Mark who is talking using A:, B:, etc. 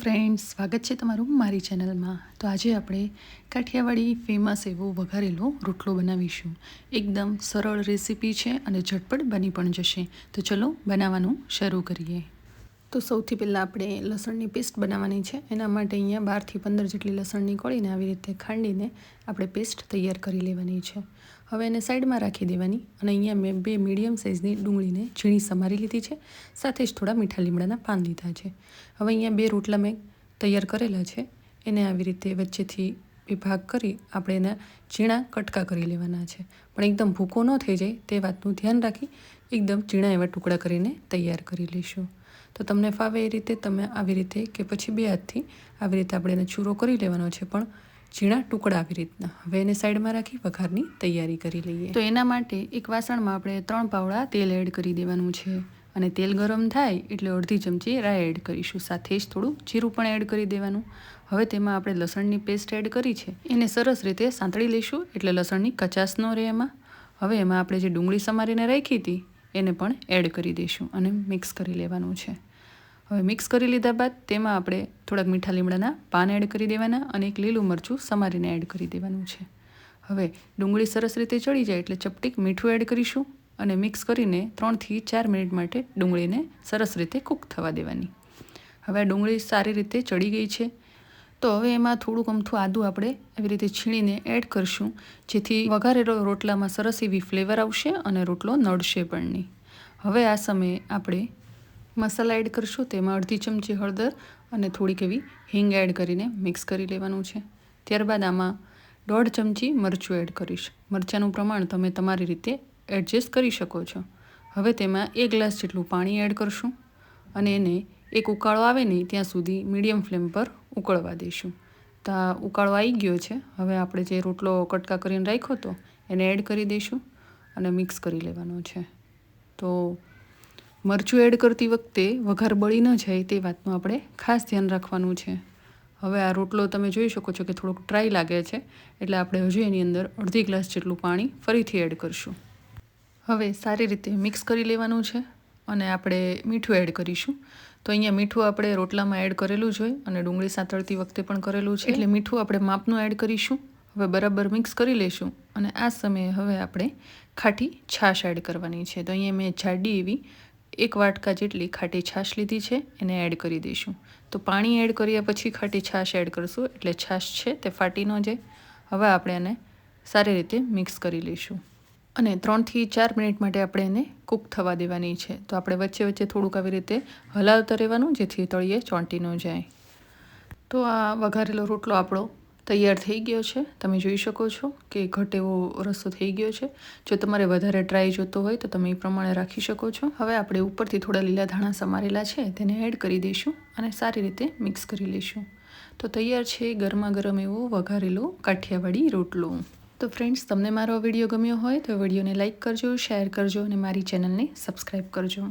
A: Friends, સ્વાગત છે તમારું મારી ચેનલમાં। તો આજે આપણે કાઠિયાવાડી ફેમસ એવો વઘારેલો રોટલો બનાવીશું। એકદમ સરળ રેસીપી છે અને ઝટપટ બની પણ જશે। તો ચલો બનાવવાનું શરૂ કરીએ। તો સૌથી પહેલાં આપણે લસણની પેસ્ટ બનાવવાની છે। એના માટે અહીંયા 12 થી 15 જેટલી લસણની કળીને આવી રીતે ખાંડીને આપણે પેસ્ટ તૈયાર કરી લેવાની છે। હવે એને સાઈડમાં રાખી દેવાની અને અહીંયા મેં 2 મીડિયમ સાઇઝની ડુંગળીને ઝીણી સમારી લીધી છે, સાથે જ થોડા મીઠા લીમડાના પાન લીધા છે। હવે અહીંયા 2 રોટલા મેં તૈયાર કરેલા છે, એને આવી રીતે વચ્ચેથી બે ભાગ કરી આપણે એના ઝીણા કટકા કરી લેવાના છે, પણ એકદમ ભૂકો ન થઈ જાય તે વાતનું ધ્યાન રાખી એકદમ ઝીણા એવા ટુકડા કરીને તૈયાર કરી લઈશું। તો તમને ફાવે એ રીતે તમે આવી રીતે કે પછી 2 હાથથી આવી રીતે આપણે એને ચૂરો કરી લેવાનો છે, પણ ઝીણા ટુકડા આવી રીતના। હવે એને સાઈડમાં રાખી વઘારની તૈયારી કરી લઈએ। તો એના માટે એક વાસણમાં આપણે 3 પાવડા તેલ એડ કરી દેવાનું છે અને તેલ ગરમ થાય એટલે અડધી ચમચી રાઈ એડ કરીશું, સાથે જ થોડું જીરું પણ એડ કરી દેવાનું। હવે તેમાં આપણે લસણની પેસ્ટ એડ કરી છે એને સરસ રીતે સાંતળી લઈશું એટલે લસણની કચાશ ન રહે એમાં। હવે એમાં આપણે જે ડુંગળી સમારીને રાખી હતી એને પણ એડ કરી દઈશું અને મિક્સ કરી લેવાનું છે। હવે મિક્સ કરી લીધા બાદ તેમાં આપણે થોડાક મીઠા લીમડાના પાન એડ કરી દેવાના અને એક લીલું મરચું સમારીને એડ કરી દેવાનું છે। હવે ડુંગળી સરસ રીતે ચડી જાય એટલે ચપટીક મીઠું એડ કરીશું અને મિક્સ કરીને 3 થી 4 મિનિટ માટે ડુંગળીને સરસ રીતે કૂક થવા દેવાની। હવે આ ડુંગળી સારી રીતે ચડી ગઈ છે, તો હવે એમાં થોડુંક અમથું આદું આપણે આવી રીતે છીણીને એડ કરશું, જેથી વઘારેલો રોટલામાં સરસ એવી ફ્લેવર આવશે અને રોટલો નડશે પણ નહીં। હવે આ સમયે આપણે મસાલા એડ કરશું, તેમાં અડધી ચમચી હળદર અને થોડીક એવી હિંગ એડ કરીને મિક્સ કરી લેવાનું છે। ત્યારબાદ આમાં 1.5 ચમચી મરચું એડ કરીશ। મરચાંનું પ્રમાણ તમે તમારી રીતે એડજસ્ટ કરી શકો છો। હવે તેમાં 1 ગ્લાસ જેટલું પાણી એડ કરશું અને એને એક ઉકાળો આવે નહીં ત્યાં સુધી મીડિયમ ફ્લેમ પર ઉકળવા દઈશું। તો આ ઉકાળો આવી ગયો છે, હવે આપણે જે રોટલો કટકા કરીને રાખ્યો હતો એને એડ કરી દઈશું અને મિક્સ કરી લેવાનો છે। તો મરચું એડ કરતી વખતે વઘાર બળી ન જાય તે વાતનું આપણે ખાસ ધ્યાન રાખવાનું છે। હવે આ રોટલો તમે જોઈ શકો છો કે થોડોક ડ્રાય લાગે છે, એટલે આપણે હજુ એની અંદર અડધી ગ્લાસ જેટલું પાણી ફરીથી એડ કરશું। હવે સારી રીતે મિક્સ કરી લેવાનું છે અને આપણે મીઠું એડ કરીશું। તો અહીંયા મીઠું આપણે રોટલામાં એડ કરેલું જ હોય અને ડુંગળી સાંતળતી વખતે પણ કરેલું છે, એટલે મીઠું આપણે માપનું એડ કરીશું। હવે બરાબર મિક્સ કરી લઈશું અને આ સમયે હવે આપણે ખાટી છાશ એડ કરવાની છે। તો અહીંયા મેં જાડી એવી 1 વાટકા જેટલી ખાટી છાશ લીધી છે, એને એડ કરી દઈશું। તો પાણી એડ કર્યા પછી ખાટી છાશ એડ કરશું એટલે છાશ છે તે ફાટી ન જાય। હવે આપણે એને સારી રીતે મિક્સ કરી લઈશું અને 3 થી 4 મિનિટ માટે આપણે એને કૂક થવા દેવાની છે। તો આપણે વચ્ચે વચ્ચે થોડુંક આવી રીતે હલાવતા રહેવાનું, જેથી તળિયે ચોંટી ન જાય। તો આ વઘારેલો રોટલો આપણો તૈયાર થઈ ગયો છે। તમે જોઈ શકો છો કે ઘટ એવો રસો થઈ ગયો છે। જો તમારે વધારે ડ્રાય જોતો હોય તો તમે એ પ્રમાણે રાખી શકો છો। હવે આપણે ઉપરથી થોડા લીલા ધાણા સમારેલા છે તેને એડ કરી દઈશું અને સારી રીતે મિક્સ કરી લઈશું। તો તૈયાર છે ગરમા ગરમ એવો વઘારેલો કાઠિયાવાડી રોટલો। તો ફ્રેન્ડ્સ, તમને મારો વિડીયો ગમ્યો હોય તો વિડીયોને લાઇક કરજો, શેર કરજો અને મારી ચેનલને સબસ્ક્રાઈબ કરજો।